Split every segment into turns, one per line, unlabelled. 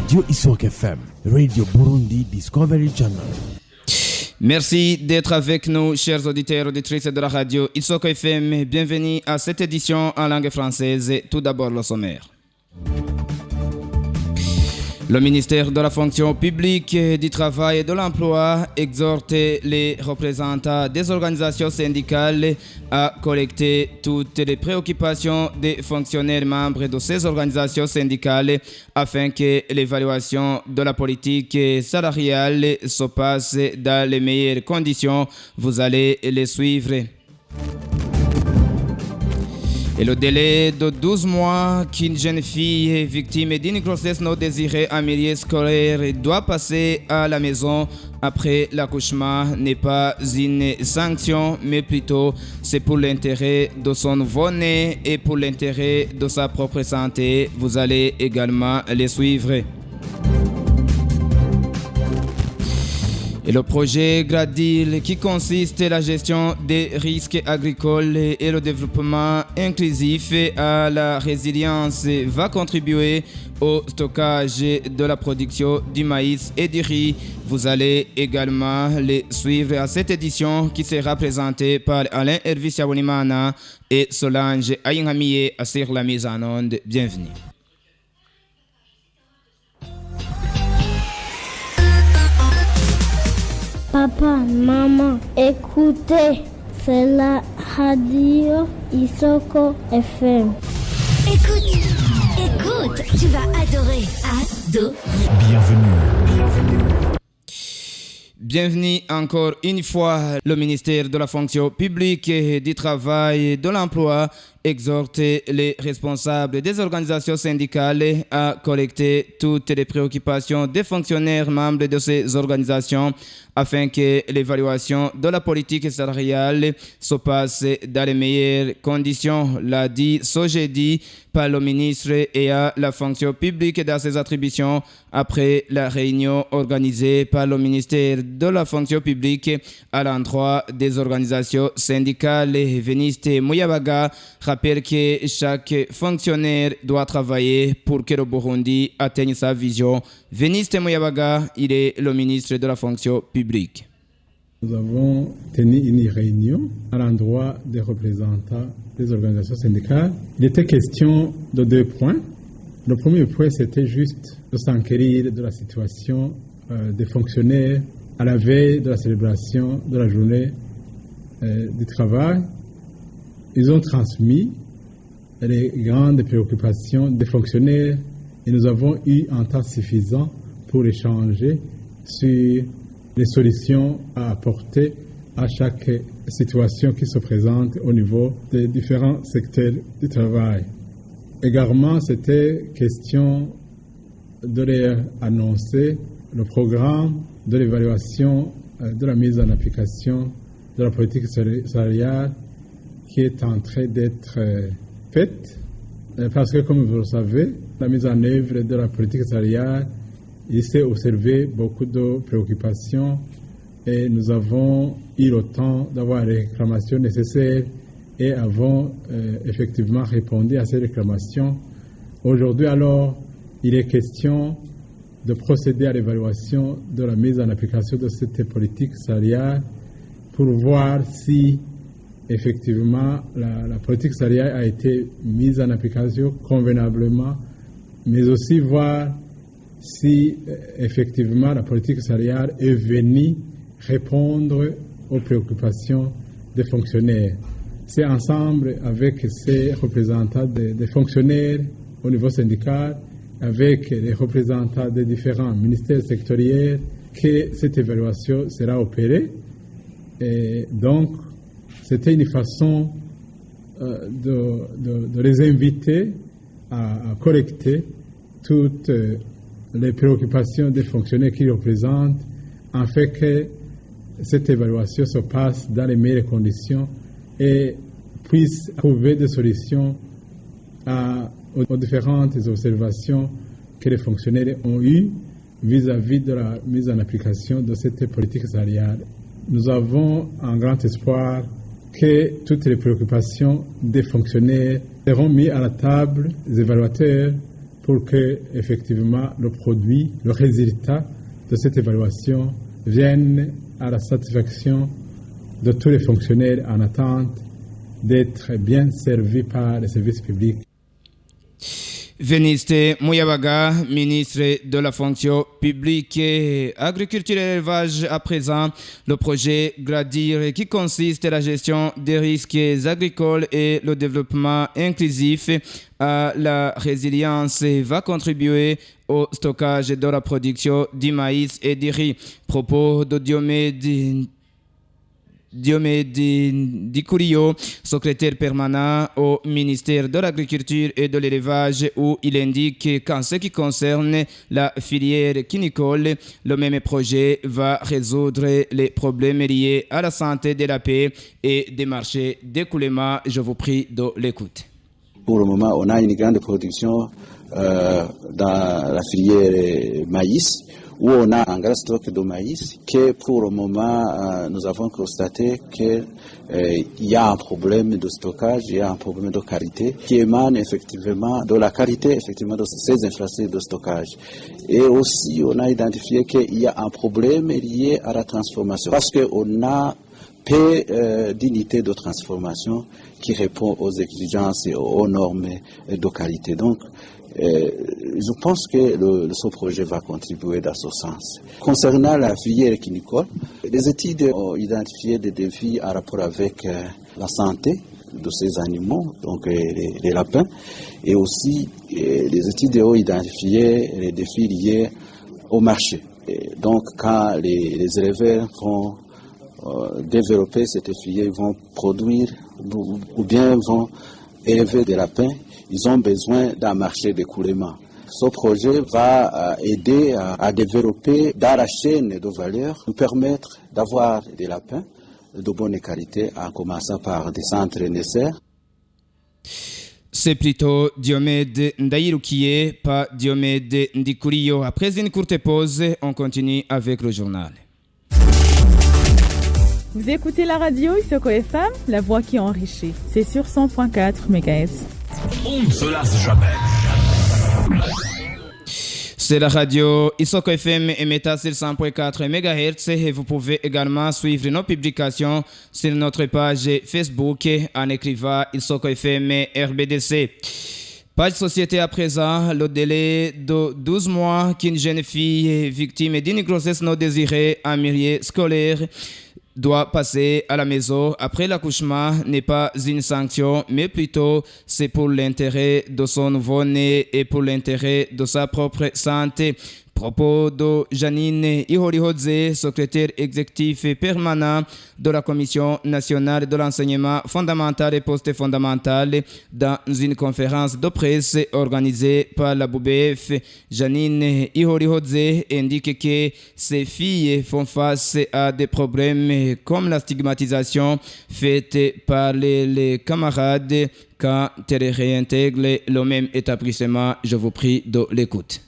Radio Isok FM, Radio Burundi Discovery Channel.
Merci d'être avec nous, chers auditeurs et auditrices de la radio Isok FM. Bienvenue à cette édition en langue française. Tout d'abord, le sommaire. Le ministère de la fonction publique, du travail et de l'emploi exhorte les représentants des organisations syndicales à collecter toutes les préoccupations des fonctionnaires membres de ces organisations syndicales afin que l'évaluation de la politique salariale se passe dans les meilleures conditions. Vous allez les suivre. Et le délai de 12 mois qu'une jeune fille victime d'une grossesse non désirée en milieu scolaire doit passer à la maison après l'accouchement n'est pas une sanction, mais plutôt c'est pour l'intérêt de son nouveau-né et pour l'intérêt de sa propre santé. Vous allez également les suivre. Et le projet Gradil, qui consiste à la gestion des risques agricoles et le développement inclusif à la résilience, va contribuer au stockage de la production du maïs et du riz. Vous allez également les suivre à cette édition qui sera présentée par Alain Hervé Siabonimana et Solange Ayinghamiye sur la mise en onde. Bienvenue.
Papa, maman, écoutez, c'est la radio Isoko FM.
Écoute, tu vas adorer.
Bienvenue encore une fois. Le ministère de la fonction publique, du travail et de l'emploi exhorte les responsables des organisations syndicales à collecter toutes les préoccupations des fonctionnaires membres de ces organisations afin que l'évaluation de la politique salariale se passe dans les meilleures conditions. L'a dit ce jeudi par le ministre et à la fonction publique dans ses attributions après la réunion organisée par le ministère de la fonction publique à l'endroit des organisations syndicales. Véniste Muyabaga rappelle que chaque fonctionnaire doit travailler pour que le Burundi atteigne sa vision. Véniste Muyabaga, il est le ministre de la fonction publique.
Nous avons tenu une réunion à l'endroit des représentants des organisations syndicales. Il était question de 2 points. Le premier point, c'était juste de s'enquérir de la situation des fonctionnaires à la veille de la célébration de la journée du travail. Ils ont transmis les grandes préoccupations des fonctionnaires et nous avons eu un temps suffisant pour échanger sur les solutions à apporter à chaque situation qui se présente au niveau des différents secteurs du travail. Également, c'était question de leur annoncer le programme de l'évaluation de la mise en application de la politique salariale qui est en train d'être faite. Parce que, comme vous le savez, la mise en œuvre de la politique salariale, il s'est observé beaucoup de préoccupations et nous avons eu le temps d'avoir les réclamations nécessaires et avons effectivement répondu à ces réclamations. Aujourd'hui, alors, il est question de procéder à l'évaluation de la mise en application de cette politique salariale pour voir si effectivement la politique salariale a été mise en application convenablement, mais aussi voir si effectivement la politique salariale est venue répondre aux préoccupations des fonctionnaires. C'est ensemble avec ces représentants des fonctionnaires au niveau syndical, avec les représentants des différents ministères sectoriels, que cette évaluation sera opérée. Et donc, c'était une façon de les inviter à collecter toutes les préoccupations des fonctionnaires qui représentent, afin que cette évaluation se passe dans les meilleures conditions et puisse trouver des solutions aux différentes observations que les fonctionnaires ont eues vis-à-vis de la mise en application de cette politique salariale. Nous avons un grand espoir que toutes les préoccupations des fonctionnaires seront mises à la table des évaluateurs pour que effectivement le produit, le résultat de cette évaluation vienne à la satisfaction de tous les fonctionnaires en attente d'être bien servis par les services publics.
Véniste Mouyabaga, ministre de la fonction publique et agriculture et élevage à présent, le projet GRADIR qui consiste à la gestion des risques agricoles et le développement inclusif à la résilience va contribuer au stockage de la production du maïs et du riz. Propos de Diomède Dikoulio, secrétaire permanent au ministère de l'Agriculture et de l'Élevage, où il indique qu'en ce qui concerne la filière quinicole, le même projet va résoudre les problèmes liés à la santé de la paix et des marchés d'écoulement. Je vous prie de l'écoute.
Pour le moment, on a une grande production dans la filière maïs, où on a un grand stock de maïs, que pour le moment, nous avons constaté qu'il y a un problème de stockage, il y a un problème de qualité qui émane effectivement de la qualité effectivement de ces infrastructures de stockage. Et aussi, on a identifié qu'il y a un problème lié à la transformation, parce qu'on a peu d'unités de transformation qui répond aux exigences et aux normes de qualité. Donc, je pense que ce projet va contribuer dans ce sens. Concernant la filière quinicole, les études ont identifié des défis en rapport avec la santé de ces animaux, donc les lapins, et aussi les études ont identifié les défis liés au marché. Et donc, quand les éleveurs vont développer cette filière, ils vont produire ou bien vont élever des lapins, ils ont besoin d'un marché d'écoulement. Ce projet va aider à développer dans la chaîne de valeur, nous permettre d'avoir des lapins de bonne qualité, en commençant par des centres nécessaires.
C'est plutôt Diomède Ndayirukiye, pas Diomède Ndikurio. Après une courte pause, on continue avec le journal.
Vous écoutez la radio Isoko FM, la voix qui enrichit. C'est sur 100.4 MHz.
On ne se lasse jamais.
C'est la radio Isoko FM et Méta sur 100.4 MHz et vous pouvez également suivre nos publications sur notre page Facebook en écrivant Isoko FM RBDC. Page société à présent, le délai de 12 mois qu'une jeune fille victime d'une grossesse non désirée en milieu scolaire doit passer à la maison après l'accouchement n'est pas une sanction, mais plutôt c'est pour l'intérêt de son nouveau-né et pour l'intérêt de sa propre santé. Propos de Janine Ihorihodze, secrétaire exécutif permanent de la Commission nationale de l'enseignement fondamental et post-fondamental dans une conférence de presse organisée par la BOUBEF. Janine Ihorihodze indique que ces filles font face à des problèmes comme la stigmatisation faite par les camarades quand elles réintègrent le même établissement. Je vous prie de l'écoute.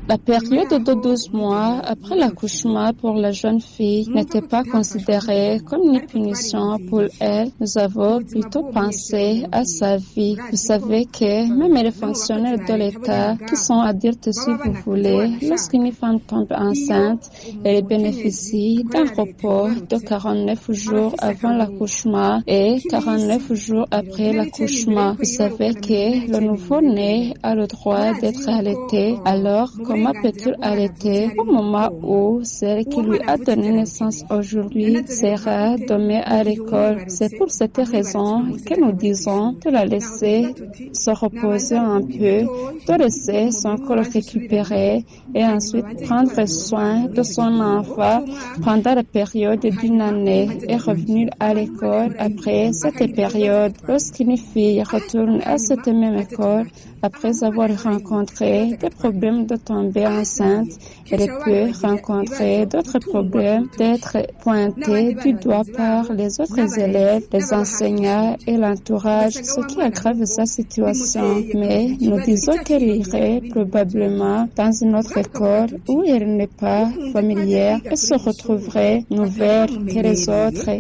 La période de 12 mois après l'accouchement pour la jeune fille n'était pas considérée comme une punition pour elle. Nous avons plutôt pensé à sa vie. Vous savez que même les fonctionnaires de l'État, qui sont adultes si vous voulez, lorsqu'une femme tombe enceinte, elle bénéficie d'un repos de 49 jours avant l'accouchement et 49 jours après l'accouchement. Vous savez que le nouveau-né a le droit d'être allaité. Alors, comment peut-il allaiter au moment où celle qui lui a donné naissance aujourd'hui sera demain à l'école? C'est pour cette raison que nous disons de la laisser se reposer un peu, de laisser son corps récupérer et ensuite prendre soin de son enfant pendant la période d'une année et revenir à l'école après cette période. Lorsqu'une fille retourne à cette même école, après avoir rencontré des problèmes de tomber enceinte, elle peut rencontrer d'autres problèmes d'être pointée du doigt par les autres élèves, les enseignants et l'entourage, ce qui aggrave sa situation. Mais nous disons qu'elle irait probablement dans une autre école où elle n'est pas familière et se retrouverait nouvelle que les autres.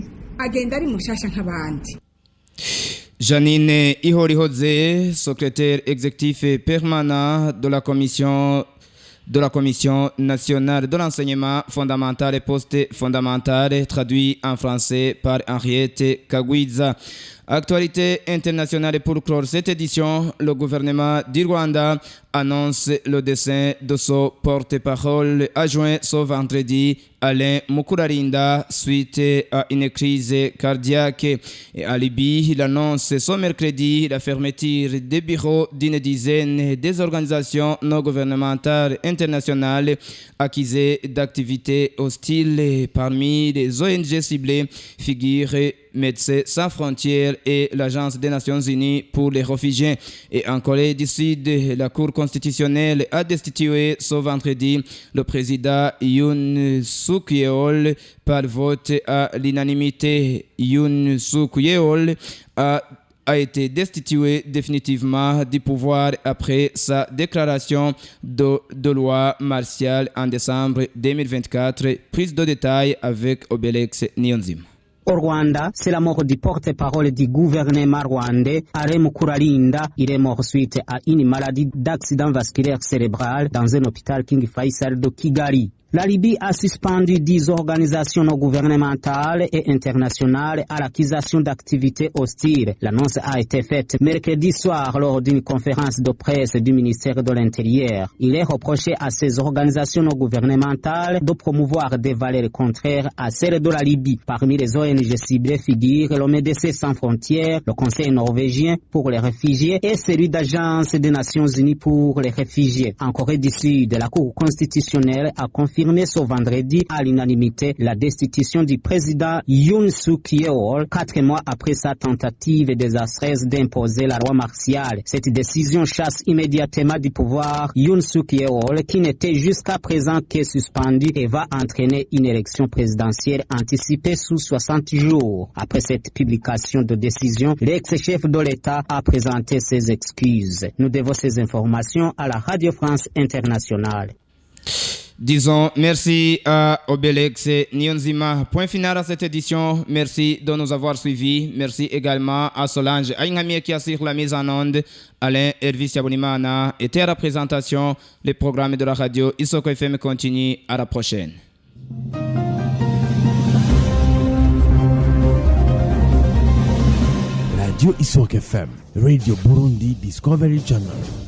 Janine Ihorihodze, secrétaire exécutif permanent de la Commission nationale de l'enseignement fondamental et post-fondamental, traduit en français par Henriette Kagwiza. Actualité internationale pour clore cette édition, le gouvernement du Rwanda annonce le décès de son porte-parole adjoint ce vendredi, Alain Mukurarinda, suite à une crise cardiaque. Et à Libye, il annonce ce mercredi la fermeture des bureaux d'une dizaine des organisations non gouvernementales internationales accusées d'activités hostiles. Parmi les ONG ciblées figurent Médecins sans frontières et l'Agence des Nations Unies pour les réfugiés. Et en Corée du Sud, la Cour constitutionnelle a destitué ce vendredi le président Yoon Suk-yeol par vote à l'unanimité. Yoon Suk-yeol a été destitué définitivement du pouvoir après sa déclaration de loi martiale en décembre 2024. Prise de détail avec Obélix Nyonzima.
Au Rwanda, c'est la mort du porte-parole du gouvernement rwandais, Alain Mukurarinda. Il est mort suite à une maladie d'accident vasculaire cérébral dans un hôpital King Faisal de Kigali. La Libye a suspendu 10 organisations non gouvernementales et internationales à l'accusation d'activités hostiles. L'annonce a été faite mercredi soir lors d'une conférence de presse du ministère de l'Intérieur. Il est reproché à ces organisations non gouvernementales de promouvoir des valeurs contraires à celles de la Libye. Parmi les ONG ciblées figurent le Médecins sans frontières, le Conseil norvégien pour les réfugiés et celui d'Agence des Nations Unies pour les réfugiés. En Corée du Sud, la Cour constitutionnelle a confirmé ce vendredi à l'unanimité la destitution du président Yoon Suk-yeol 4 mois après sa tentative désastreuse d'imposer la loi martiale. Cette décision chasse immédiatement du pouvoir Yoon Suk-yeol qui n'était jusqu'à présent que suspendu et va entraîner une élection présidentielle anticipée sous 60 jours. Après cette publication de décision, l'ex-chef de l'État a présenté ses excuses. Nous devons ces informations à la Radio France Internationale.
Disons merci à Obélix Nyonzima. Point final à cette édition. Merci de nous avoir suivis. Merci également à Solange Aïngamie qui assure la mise en onde. Alain Hervis Yabonimana était à la présentation. Les programmes de la radio Isoko FM continuent. À la prochaine.
Radio Isoko FM, Radio Burundi Discovery Channel.